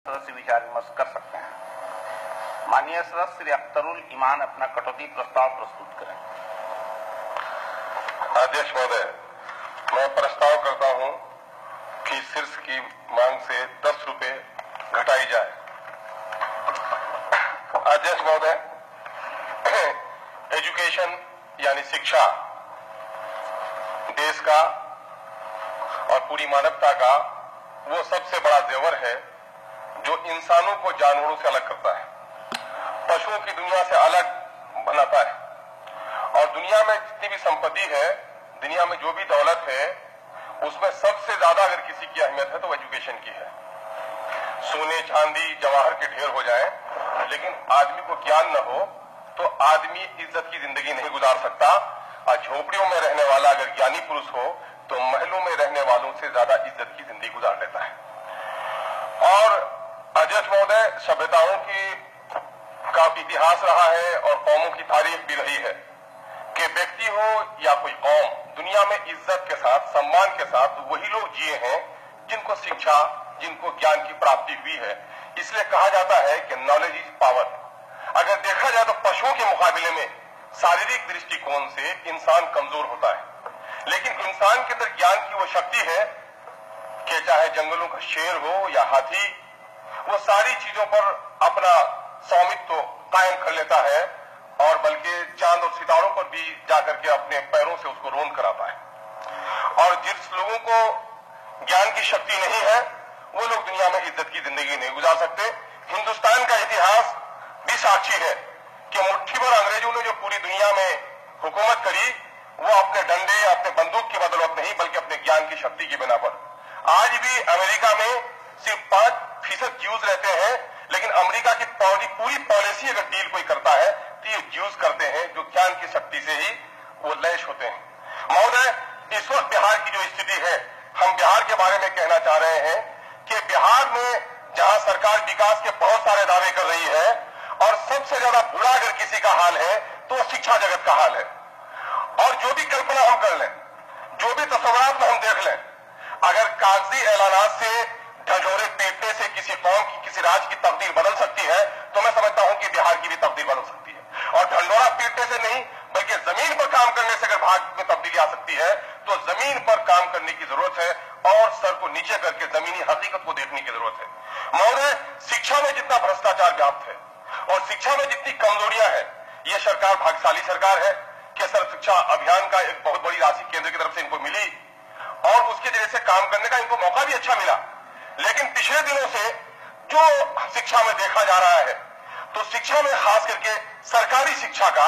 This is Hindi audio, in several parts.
से विचार विमर्श कर सकते हैं। माननीय सदस्य श्री अख्तरुल ईमान अपना कटौती प्रस्ताव प्रस्तुत करें। अध्यक्ष महोदय, मैं प्रस्ताव करता हूं कि शीर्ष की मांग से 10 रुपए घटाई जाए। अध्यक्ष महोदय, एजुकेशन यानी शिक्षा देश का और पूरी मानवता का वो सबसे बड़ा जेवर है जो इंसानों को जानवरों से अलग करता है, पशुओं की दुनिया से अलग बनाता है। और दुनिया में जितनी भी संपत्ति है, दुनिया में जो भी दौलत है, उसमें सबसे ज्यादा अगर किसी की अहमियत है तो एजुकेशन की है। सोने चांदी जवाहर के ढेर हो जाए, लेकिन आदमी को ज्ञान न हो तो आदमी इज्जत की जिंदगी नहीं गुजार सकता। और झोपड़ियों में रहने वाला अगर ज्ञानी पुरुष हो तो महलों में रहने वालों से ज्यादा इज्जत की जिंदगी गुजार लेता है। और अध्यक्ष महोदय, सभ्यताओं का इतिहास रहा है और कौमों की तारीख भी रही है कि व्यक्ति हो या कोई कौम, दुनिया में इज्जत के साथ, सम्मान के साथ वही लोग जिए हैं जिनको शिक्षा, जिनको ज्ञान की प्राप्ति हुई है। इसलिए कहा जाता है कि नॉलेज इज पावर। अगर देखा जाए तो पशुओं के मुकाबले में शारीरिक दृष्टिकोण से इंसान कमजोर होता है, लेकिन इंसान के अंदर ज्ञान की वो शक्ति है कि चाहे जंगलों का शेर हो या हाथी, वो सारी चीजों पर अपना स्वामित्व कायम कर लेता है और बल्कि चांद और सितारों पर भी जाकर के अपने पैरों से उसको रोंद कराता है। और जिस लोगों को ज्ञान की शक्ति नहीं है, वो लोग दुनिया में इज्जत की जिंदगी नहीं गुजार सकते। हिंदुस्तान का इतिहास भी साक्षी है कि मुट्ठी भर अंग्रेजों ने जो पूरी दुनिया में हुकूमत करी, वो अपने डंडे या अपने बंदूक की बदौलत नहीं, बल्कि अपने ज्ञान की शक्ति की बिना पर। आज भी अमेरिका में सिर्फ 5% ज्यूज रहते हैं, लेकिन अमेरिका की पूरी पॉलिसी अगर डील कोई करता है तो ये ज्यूज करते हैं जो ज्ञान की शक्ति से ही वो लैस होते हैं। महोदय, इस वक्त बिहार की जो स्थिति है, हम बिहार के बारे में कहना चाह रहे हैं कि बिहार में जहां सरकार विकास के बहुत सारे दावे कर रही है और सबसे ज्यादा बुरा अगर किसी का हाल है तो शिक्षा जगत का हाल है। और जो भी कल्पना हम कर लें, जो भी तस्वीरात में हम देख लें, अगर कागजी ऐलानात से ढंढोरे पीटने से किसी कौम की, किसी राज्य की तकदीर बदल सकती है, तो मैं समझता हूं कि बिहार की भी तकदीर बदल सकती है। और ढंढोरा पीटने से नहीं, बल्कि जमीन पर काम करने से अगर भाग में तब्दीली आ सकती है, तो जमीन पर काम करने की जरूरत है और सर को नीचे करके जमीनी हकीकत को देखने की जरूरत है। महोदय, शिक्षा में जितना भ्रष्टाचार व्याप्त है और शिक्षा में जितनी कमजोरियां हैं, ये सरकार भाग्यशाली सरकार है कि सर्व शिक्षा अभियान का एक बहुत बड़ी राशि केंद्र की तरफ से इनको मिली और उसके जरिए से काम करने का इनको मौका भी अच्छा मिला। लेकिन पिछले दिनों से जो शिक्षा में देखा जा रहा है, तो शिक्षा में खास करके सरकारी शिक्षा का,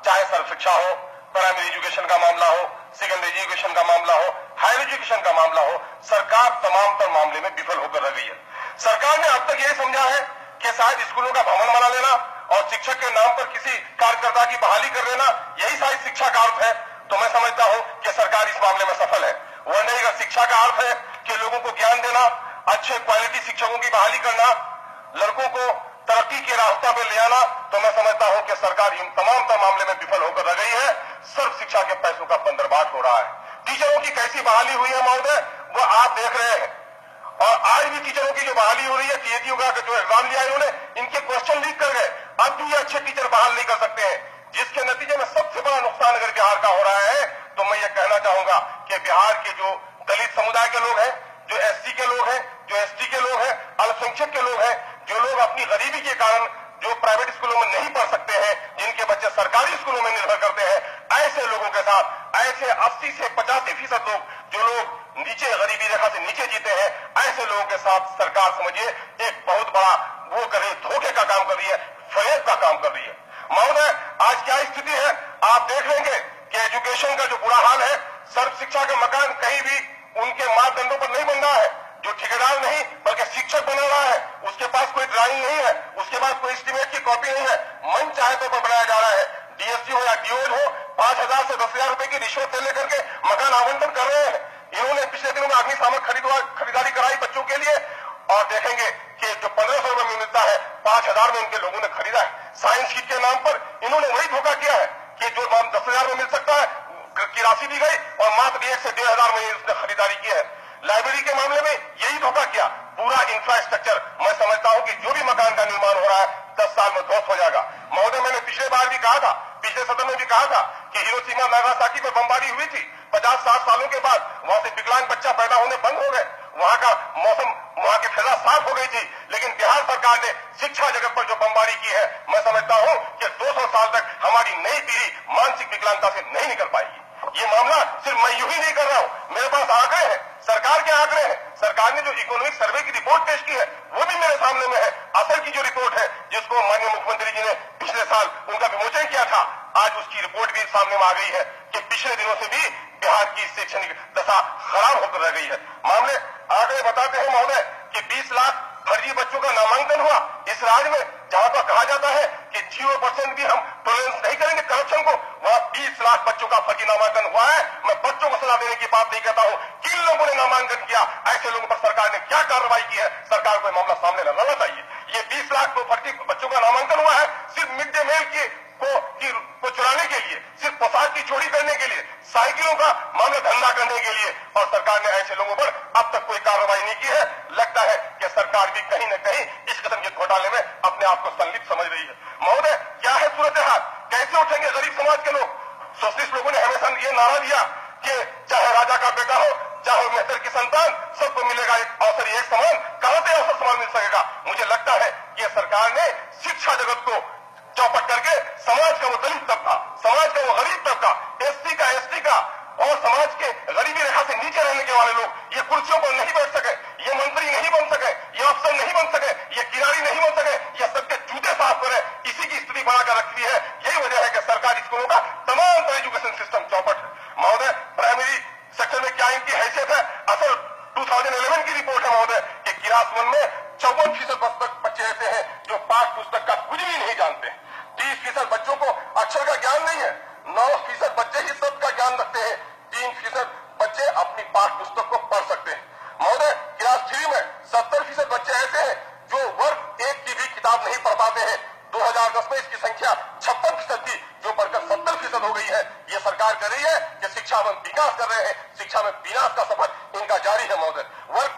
चाहे सर्व शिक्षा हो, प्राइमरी एजुकेशन का मामला हो, सेकेंडरी एजुकेशन का मामला हो, हायर एजुकेशन का मामला हो, सरकार तमाम तर मामले में विफल होकर रह गई है। सरकार ने अब तक यही समझा है कि शायद स्कूलों का भवन बना लेना और शिक्षक के नाम पर किसी कार्यकर्ता की बहाली कर देना, यही शायद शिक्षा का अर्थ है। तो मैं समझता हूं कि सरकार इस मामले में सफल है। वह नहीं, अगर शिक्षा का अर्थ है कि लोगों को ज्ञान देना, अच्छे क्वालिटी शिक्षकों की बहाली करना, लड़कों को तरक्की के रास्ता पे ले आना, तो मैं समझता हूं कि सरकार इन तमाम मामले में विफल होकर रह गई है। सर्व शिक्षा के पैसों का बंदरबाट हो रहा है। टीचरों की कैसी बहाली हुई है महोदय, वो आप देख रहे हैं। और आज भी टीचरों की जो बहाली हो रही है, टीएटीयू का जो एग्जाम लिया इन्होंने, इनके क्वेश्चन लीक कर गए। अब भी ये अच्छे टीचर बहाल नहीं कर सकते हैं, जिसके नतीजे में सबसे बड़ा नुकसान अगर बिहार का हो रहा है, तो मैं ये कहना चाहूंगा कि बिहार के जो दलित समुदाय के लोग हैं, जो एससी के लोग हैं, जो एसटी के लोग हैं, अल्पसंख्यक के लोग हैं, जो लोग अपनी गरीबी के कारण जो प्राइवेट स्कूलों में नहीं पढ़ सकते हैं, जिनके बच्चे सरकारी स्कूलों में निर्भर करते हैं, ऐसे लोगों के साथ, ऐसे 80 से 85% लोग, जो लोग नीचे गरीबी रेखा से नीचे जीते हैं, ऐसे लोगों के साथ सरकार समझिए एक बहुत बड़ा वो कर रही है, धोखे का काम कर रही है, फरेब का काम कर रही है। महोदय, आज क्या स्थिति है, आप देख लेंगे कि एजुकेशन का जो बुरा हाल है, सर्व शिक्षा का मकान कहीं भी उनके मापदंडों पर नहीं बन रहा है। जो ठेकेदार नहीं बल्कि शिक्षक बना रहा है, उसके पास कोई ड्राइंग नहीं है, उसके पास कोई एस्टीमेट की कॉपी नहीं है, मन चाहे तो बनाया जा रहा है। डीएससी हो या डीओएल हो, 5,000 से 10,000 रुपए की रिश्वत ले लेकर के मकान आवंटन कर रहे हैं। इन्होंने पिछले दिनों में अग्निशामक खरीदारी कराई बच्चों के लिए, और देखेंगे कि जो 1,500 रुपए में मिलता है, 5,000 में इनके लोगों ने खरीदा है। साइंस किट के नाम पर इन्होंने वही धोखा किया है कि जो 10,000 में मिल सकता है की राशि दी गई और मात्र 1 से 1,500 में उसने खरीदारी की है। लाइब्रेरी के मामले में यही धोखा किया। पूरा इंफ्रास्ट्रक्चर मैं समझता ध्वस्त हो जाएगा। महोदय, मैंने पिछले बार भी कहा था, पिछले सदन में भी कहा था कि हिरोशिमा नागासाकी पर बमबारी हुई थी, 50-60 सालों के बाद वहां से विकलांग बच्चा पैदा होने बंद हो गए, वहां का मौसम, वहां की फिजा साफ हो गई थी। लेकिन बिहार सरकार ने शिक्षा जगत पर जो बमबारी की है, मैं समझता हूं कि 200 साल तक हमारी नई पीढ़ी मानसिक विकलांगता से नहीं निकल पाएगी। ये मामला सिर्फ मैं यूं ही नहीं कर रहा हूं, मेरे पास आंकड़े हैं, सरकार के आंकड़े हैं। सरकार ने जो इकोनॉमिक सर्वे की रिपोर्ट पेश की है वो भी मेरे सामने में है। असल की जो रिपोर्ट है, जिसको माननीय मुख्यमंत्री जी ने पिछले साल उनका विमोचन किया था, आज उसकी रिपोर्ट भी सामने में आ गई है कि पिछले दिनों से भी बिहार की शैक्षणिक दशा खराब होकर रह गई है। मामले आंकड़े बताते हैं महोदय कि 20 लाख फर्जी बच्चों का नामांकन हुआ इस राज्य में, जहां पर कहा जाता है कि 0% भी हम टॉलरेंस नहीं करेंगे करप्शन को, वहां 20 लाख बच्चों का फर्जी नामांकन हुआ है। मैं बच्चों को सजा देने की बात नहीं कहता हूं, किन लोगों ने नामांकन किया, ऐसे लोगों पर सरकार ने क्या कार्रवाई की है, सरकार को मामला सामने लाना चाहिए। ये 20 लाख तो फर्जी बच्चों का नामांकन हुआ है सिर्फ मिड डे मील को चुराने के लिए, सिर्फ पोशाक की चोरी करने के लिए, साइकिलों का मामला धंधा करने के लिए, और सरकार ने ऐसे लोगों पर अब तक कोई कार्रवाई नहीं की है। लगता है कि सरकार भी कहीं न कहीं इस किस्म के घोटाले में अपने आप को संलिप्त समझ रही है। महोदय, क्या है सूरत हाल, कैसे उठेंगे गरीब समाज के लोग? सोशलिस्ट लोगों ने हमेशा ये नारा दिया कि चाहे राजा का बेटा हो, चाहे मेहतर की संतान, सबको मिलेगा एक अवसर, एक समान। कहां से अवसर समान मिल सकेगा? मुझे लगता है कि सरकार ने शिक्षा जगत को चौपट करके समाज का वो दलित तबका, समाज का वो गरीब तबका, एससी का, एसटी का और समाज के गरीबी रेखा से नीचे रहने के वाले लोग ये कुर्सियों पर नहीं बैठ सके, ये मंत्री नहीं बन सके, ये अफसर नहीं बन सके, ये किराड़ी नहीं बन सके, ये सबके जूते साफ करे, इसी की स्थिति बनाकर रखती है। यही वजह है कि सरकारी स्कूलों का तमाम तरह एजुकेशन सिस्टम चौपट है। महोदय, प्राइमरी सेक्शन में क्या इनकी हैसियत है? असल 2011 की रिपोर्ट है महोदय कि क्लास 1 में 54% बच्चे ऐसे हैं जो पाठ पुस्तक का कुछ भी नहीं जानते। 30% बच्चों को अक्षर का ज्ञान नहीं है, 9% बच्चे ही शब्द का ज्ञान रखते हैं, 3% बच्चे अपनी पाठ पुस्तक को पढ़ सकते हैं। महोदय, क्लास 3 में 70% बच्चे ऐसे हैं जो वर्ग 1 की भी किताब नहीं पढ़ पाते हैं। 2010 में इसकी संख्या 56% थी, जो बढ़कर 70% हो गई है। ये सरकार कर रही है कि शिक्षा में विकास कर रहे हैं, शिक्षा में विनाश का सफर इनका जारी है। महोदय, वर्ग